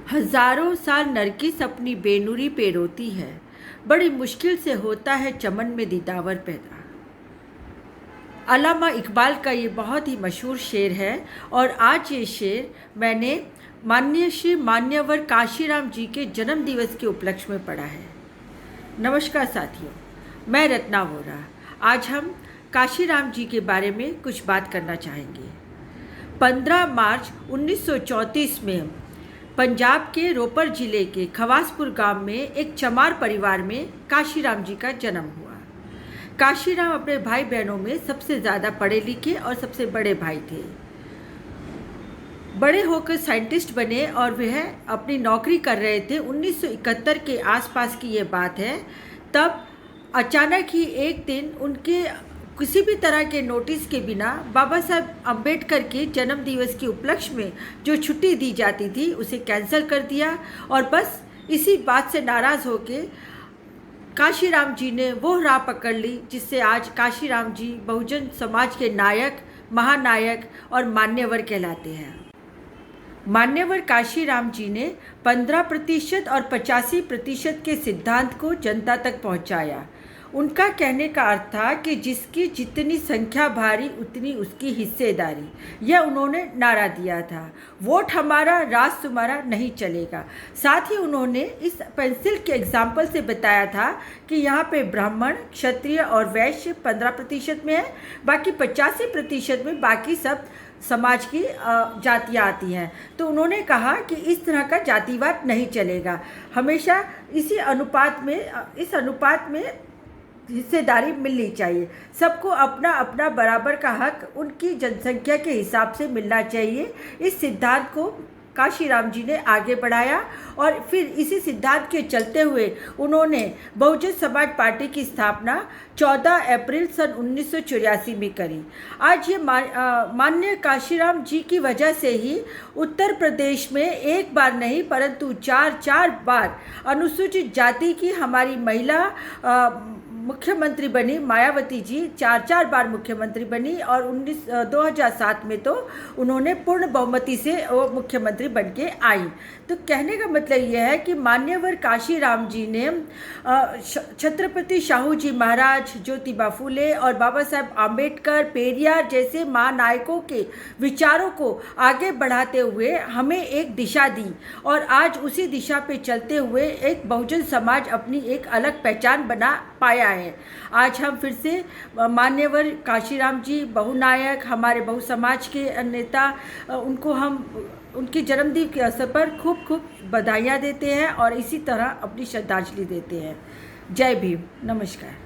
हजारों साल नरगिस अपनी बेनुरी पे रोती है, बड़ी मुश्किल से होता है चमन में दीदावर पैदा। अल्लामा इकबाल का ये बहुत ही मशहूर शेर है और आज ये शेर मैंने माननीय श्री मान्यवर काशीराम जी के जन्म दिवस के उपलक्ष्य में पढ़ा है। नमस्कार साथियों, मैं रत्ना वोरा। आज हम काशीराम जी के बारे में कुछ बात करना चाहेंगे। 15 मार्च 1934 में पंजाब के रोपर ज़िले के खवासपुर गांव में एक चमार परिवार में काशीराम जी का जन्म हुआ। काशीराम अपने भाई बहनों में सबसे ज़्यादा पढ़े लिखे और सबसे बड़े भाई थे। बड़े होकर साइंटिस्ट बने और वह अपनी नौकरी कर रहे थे। 1971 के आसपास की ये बात है। तब अचानक ही एक दिन उनके किसी भी तरह के नोटिस के बिना बाबा साहब अम्बेडकर के जन्म दिवस के उपलक्ष्य में जो छुट्टी दी जाती थी उसे कैंसिल कर दिया और बस इसी बात से नाराज़ होके काशीराम जी ने वो राह पकड़ ली जिससे आज काशीराम जी बहुजन समाज के नायक, महानायक और मान्यवर कहलाते हैं। मान्यवर काशीराम जी ने 15% और 85% के सिद्धांत को जनता तक पहुंचाया। उनका कहने का अर्थ था कि जिसकी जितनी संख्या भारी उतनी उसकी हिस्सेदारी। यह उन्होंने नारा दिया था। वोट हमारा, राज तुम्हारा नहीं चलेगा। साथ ही उन्होंने इस पेंसिल के एग्जाम्पल से बताया था कि यहाँ पे ब्राह्मण, क्षत्रिय और वैश्य 15% में है, बाकी 85% में बाकी सब समाज की जातियाँ आती हैं। तो उन्होंने कहा कि इस तरह का जातिवाद नहीं चलेगा, हमेशा इस अनुपात में हिस्सेदारी मिलनी चाहिए। सबको अपना अपना बराबर का हक उनकी जनसंख्या के हिसाब से मिलना चाहिए। इस सिद्धांत को काशीराम जी ने आगे बढ़ाया और फिर इसी सिद्धांत के चलते हुए उन्होंने बहुजन समाज पार्टी की स्थापना 14 अप्रैल सन 1984 में करी। आज ये माननीय काशीराम जी की वजह से ही उत्तर प्रदेश में एक बार नहीं परंतु चार बार अनुसूचित जाति की हमारी महिला मुख्यमंत्री बनी। मायावती जी 4 बार मुख्यमंत्री बनी और 2007 में तो उन्होंने पूर्ण बहुमति से वो मुख्यमंत्री बन के आई। तो कहने का मतलब यह है कि मान्यवर काशीराम जी ने छत्रपति शाहू जी महाराज, ज्योतिबा फूले और बाबा साहब आम्बेडकर, पेरियार जैसे महानायकों के विचारों को आगे बढ़ाते हुए हमें एक दिशा दी और आज उसी दिशा पे चलते हुए एक बहुजन समाज अपनी एक अलग पहचान बना पाया है। आज हम फिर से मान्यवर काशीराम जी बहुनायक, हमारे बहु समाज के नेता, उनको हम उनके जन्मदिन के अवसर पर खूब बधाइयाँ देते हैं और इसी तरह अपनी श्रद्धांजलि देते हैं। जय भीम, नमस्कार।